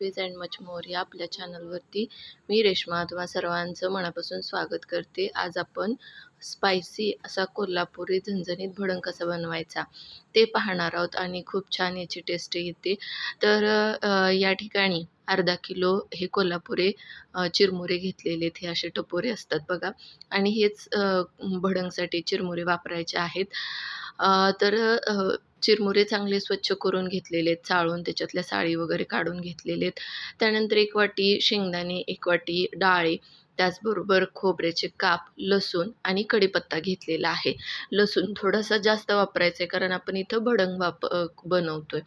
Recipes and much more या आपल्या चॅनलवरती मी रेश्मा तुम्हा सर्वांचं मनापासून स्वागत करते. आज आपण स्पायसी असा कोल्हापुरी झणझणीत भडंग कसा बनवायचा ते पाहणार आहोत आणि खूप छान याची टेस्ट येते. तर या ठिकाणी अर्धा किलो हे कोल्हापुरी चिरमुरे घेतलेले हे असे टपोरे असतात बघा आणि हेच भडंगसाठी चिरमुरे वापरायचे आहेत. तर चिरमुरे चांगले स्वच्छ करून घेतलेले आहेत, चाळून त्याच्यातल्या साली वगैरे काढून घेतलेले आहेत. त्यानंतर 1 वाटी शेंगदाणे, 1 वाटी डाळ, त्याचबरोबर खोबऱ्याचे काप, लसूण आणि कढीपत्ता घेतलेला आहे. लसूण थोडासा जास्त वापरायचा आहे कारण आपण इथं भडंग बनवतोय.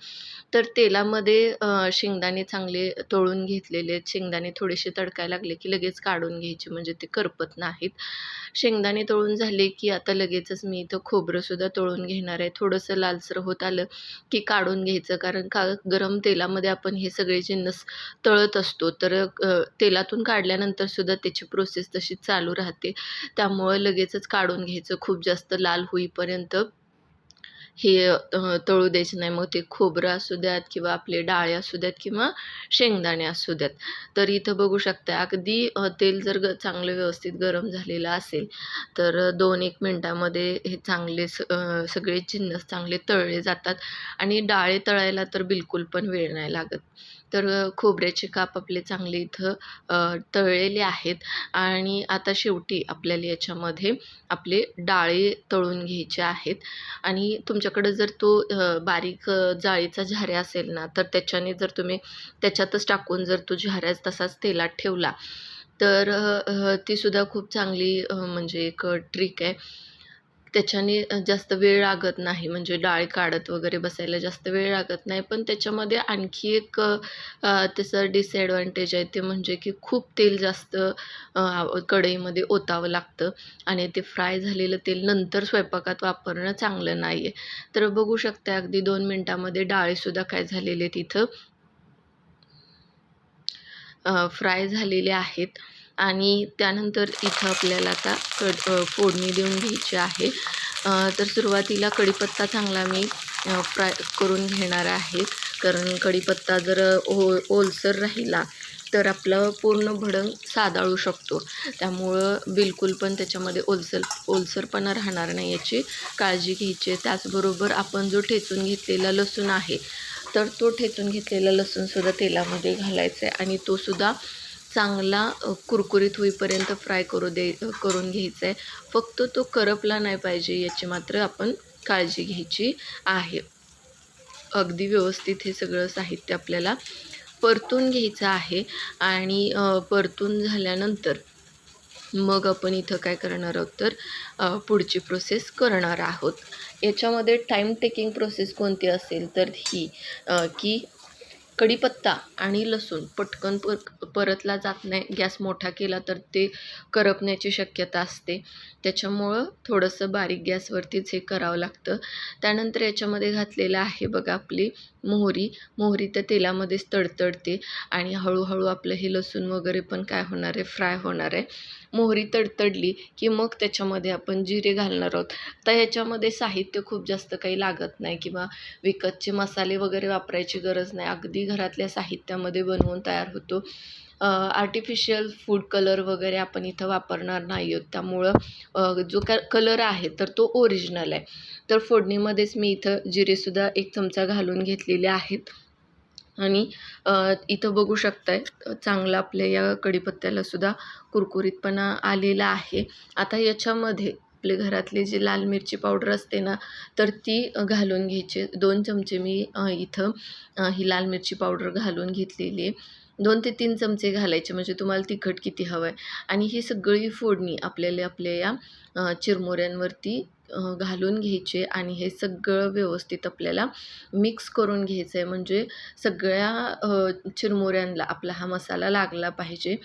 तर तेलामध्ये शेंगदाणे चांगले तळून घेतलेले आहेत. शेंगदाणे थोडेसे तडकायला लागले की लगेच काढून घ्यायचे म्हणजे ते करपत नाहीत. शेंगदाणे तळून झाले की आता लगेचच मी इथं खोबरंसुद्धा तळून घेणार आहे. थोडंसं लालसर होत आलं की काढून घ्यायचं कारण गरम तेलामध्ये आपण हे सगळे जिन्नस तळत असतो. तर तेलातून काढल्यानंतर सुद्धा त्याची प्रोसेस तशीच चालू राहते. त्यामुळं लगेचच काढून घ्यायचं. खूप जास्त लाल होईपर्यंत हे तळू द्यायचं नाही. मग ते खोबरं असू द्यात किंवा आपले डाळे असू द्यात किंवा शेंगदाणे असू द्यात. तर इथं बघू शकता अगदी तेल जर चांगलं व्यवस्थित गरम झालेलं असेल तर 2-1 मिनिटामध्ये हे चांगले सगळे जिन्नस चांगले तळले जातात आणि डाळे तळायला तर बिलकुल पण वेळ नाही लागत. तर खोबऱ्याचे काप आपले चांगले इथं तळलेले आहेत आणि आता शेवटी आपल्याला याच्यामध्ये आपले डाळे तळून घ्यायचे आहेत आणि तुमच्याकडे जर तो बारीक जाळीचा झाऱ्या असेल ना, तर त्याच्याने जर तुम्ही त्याच्यातच टाकून जर तो झाऱ्या तसाच तेलात ठेवला, तर ती सुद्धा खूप चांगली म्हणजे एक ट्रिक आहे. त्याच्याने जास्त वेळ लागत नाही म्हणजे डाळ काढत वगैरे बसायला जास्त वेळ लागत नाही. पण त्याच्यामध्ये आणखी एक त्याचं डिसएडव्हांटेज आहे ते म्हणजे की खूप तेल जास्त कढईमध्ये ओतावं लागतं आणि ते फ्राय झालेलं तेल नंतर स्वयंपाकात वापरणं चांगलं नाही आहे. तर बघू शकता अगदी 2 मिनिटामध्ये डाळीसुद्धा काय झालेले तिथं फ्राय झालेले आहेत आणि त्यानंतर इथं आपल्याला आता फोडणी देऊन घ्यायची आहे. तर सुरुवातीला कढीपत्ता चांगला मी फ्राय करून घेणार आहे कारण कढीपत्ता जर ओलसर राहिला तर आपलं पूर्ण भडंग सादाळू शकतो. त्यामुळं बिलकुल पण त्याच्यामध्ये ओलसरपणा राहणार नाही याची काळजी घ्यायची आहे. त्याचबरोबर आपण जो ठेचून घेतलेला लसूण आहे तर तो ठेचून घेतलेला लसूणसुद्धा तेलामध्ये घालायचा आहे आणि तोसुद्धा चांगला कुरकुरीत होईपर्यंत फ्राय करून घ्यायचा आहे. फक्त तो करपला नाही पाहिजे याची मात्र आपण काळजी घ्यायची आहे. अगदी व्यवस्थित हे सगळं साहित्य आपल्याला परतून घ्यायचं आहे आणि परतून झाल्यानंतर मग आपण इथं काय करणार आहोत तर पुढची प्रोसेस करणार आहोत. याच्यामध्ये टाईम टेकिंग प्रोसेस कोणती असेल तर ही की कढीपत्ता आणि लसूण पटकन परतला जात नाही. गॅस मोठा केला तर ते करपण्याची शक्यता असते. त्याच्यामुळं थोडंसं बारीक गॅसवरतीच हे करावं लागतं. त्यानंतर याच्यामध्ये घातलेलं आहे बघा आपली मोहरी. मोहरी तर तेलामध्येच तडतडते आणि हळूहळू आपलं हे लसूण वगैरे पण काय होणार आहे फ्राय होणार आहे. मोहरी तडतडली की मग त्याच्यामध्ये आपण जिरे घालणार आहोत. तर ह्याच्यामध्ये साहित्य खूप जास्त काही लागत नाही किंवा विकतचे मसाले वगैरे वापरायची गरज नाही. अगदी घरातल्या साहित्यामध्ये बनवून तयार होतो. आर्टिफिशियल फूड कलर वगैरे आपण इथं वापरणार नाही आहोत. त्यामुळं जो कलर आहे तर तो ओरिजिनल आहे. तर फोडणीमध्येच मी इथं जिरेसुद्धा 1 चमचा घालून घेतलेले आहेत आणि इथं बघू शकताय चांगलं आपल्या या कढीपत्त्यालासुद्धा कुरकुरीतपणा आलेला आहे. आता याच्यामध्ये आपले घरातली जी लाल मिरची पावडर असते ना, तर ती घालून घ्यायची. 2 चमचे मी इथं ही लाल मिरची पावडर घालून घेतलेली आहे. 2 ते 3 चमचे घालायचे म्हणजे तुम्हाला तिखट किती हवं आहे आणि ही सगळी फोडणी आपल्याला आपल्या या चिरमुऱ्यांवरती घालून घ्यायची आणि हे सगळं व्यवस्थित आपल्याला मिक्स करून घ्यायचं आहे. म्हणजे सगळ्या चिरमुऱ्यांना आपला हा मसाला लागला पाहिजे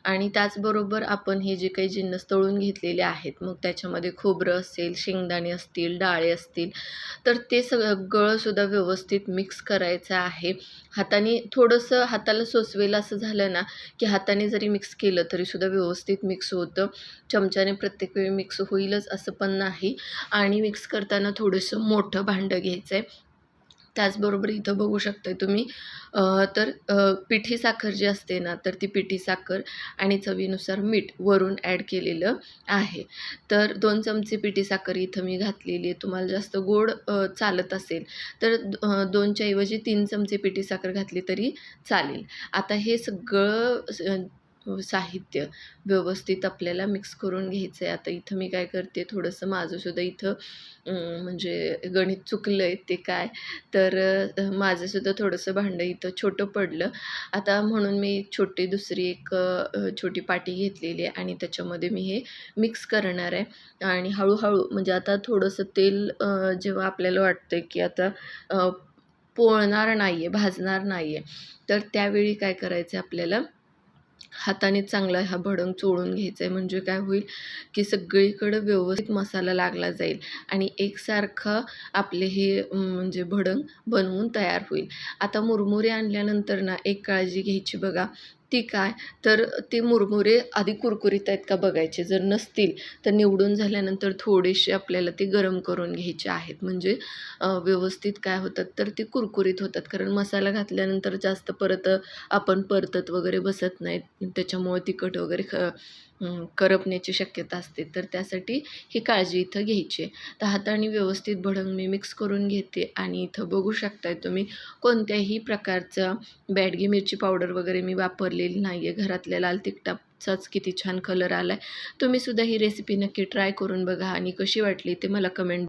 आणि त्याचबरोबर आपण हे जे काही जिन्नस तळून घेतलेले आहेत, मग त्याच्यामध्ये खोबरं असेल, शेंगदाणे असतील, डाळे असतील, तर ते सगळंसुद्धा व्यवस्थित मिक्स करायचं आहे. थोडंसं हाताला सोसवेल असं झालं ना, की हाताने जरी मिक्स केलं तरीसुद्धा व्यवस्थित मिक्स होतं. चमच्याने प्रत्येक वेळी मिक्स होईलच असं पण नाही आणि मिक्स करताना थोडंसं मोठं भांडं घ्यायचं आहे. त्याचबरोबर इथं बघू शकताय तुम्ही पिठी साखर जी असते ना, तर ती पिठी साखर आणि चवीनुसार मीठ वरून ॲड केलेलं आहे. तर 2 चमचे पिठी साखर इथं मी घातलेली आहे. तुम्हाला जास्त गोड चालत असेल तर 2च्या ऐवजी 3 चमचे पिठी साखर घातली तरी चालेल. आता हे सगळं साहित्य व्यवस्थित आपल्याला मिक्स करून घ्यायचं आहे. आता इथं मी काय करते, थोडंसं माझंसुद्धा इथं म्हणजे गणित चुकलं आहे. ते काय तर माझंसुद्धा थोडंसं भांडं इथं छोटं पडलं. आता म्हणून मी दुसरी एक छोटी पाटी घेतलेली आहे आणि त्याच्यामध्ये मी हे मिक्स करणार आहे आणि हळू म्हणजे आता थोडंसं तेल जेव्हा आपल्याला वाटतं की आता पोळणार नाही आहे, भाजणार नाही आहे, तर त्यावेळी काय करायचं आहे आपल्याला, हाताने चांगला हा भडंग चोळून घ्यायचा आहे. म्हणजे काय होईल, की सगळीकडं व्यवस्थित मसाला लागला जाईल आणि एकसारखं आपले हे म्हणजे भडंग बनवून तयार होईल. आता मुरमुरे आणल्यानंतर ना एक काळजी घ्यायची बघा, ती काय, तर ते मुरमुरे आधी कुरकुरीत आहेत का बघायचे. जर नसतील तर निवडून झाल्यानंतर थोडेसे आपल्याला ते गरम करून घ्यायचे आहेत. म्हणजे व्यवस्थित काय होतात, तर ते कुरकुरीत होतात. कारण मसाला घातल्यानंतर जास्त परत आपण परतत वगैरे बसत नाहीत. त्याच्यामुळे तिखट वगैरे करपण्याची शक्यता असते. तर त्यासाठी ही काळजी इथं घ्यायची आहे. तर हाताने व्यवस्थित भडंग मी मिक्स करून घेते आणि इथं बघू शकताय तुम्ही कोणत्याही प्रकारचा बॅडगी मिरची पावडर वगैरे मी वापरलेली नाही आहे. घरातल्या लाल तिखटाचाच किती छान कलर आला आहे. तुम्हीसुद्धा ही रेसिपी नक्की ट्राय करून बघा आणि कशी वाटली ते मला कमेंट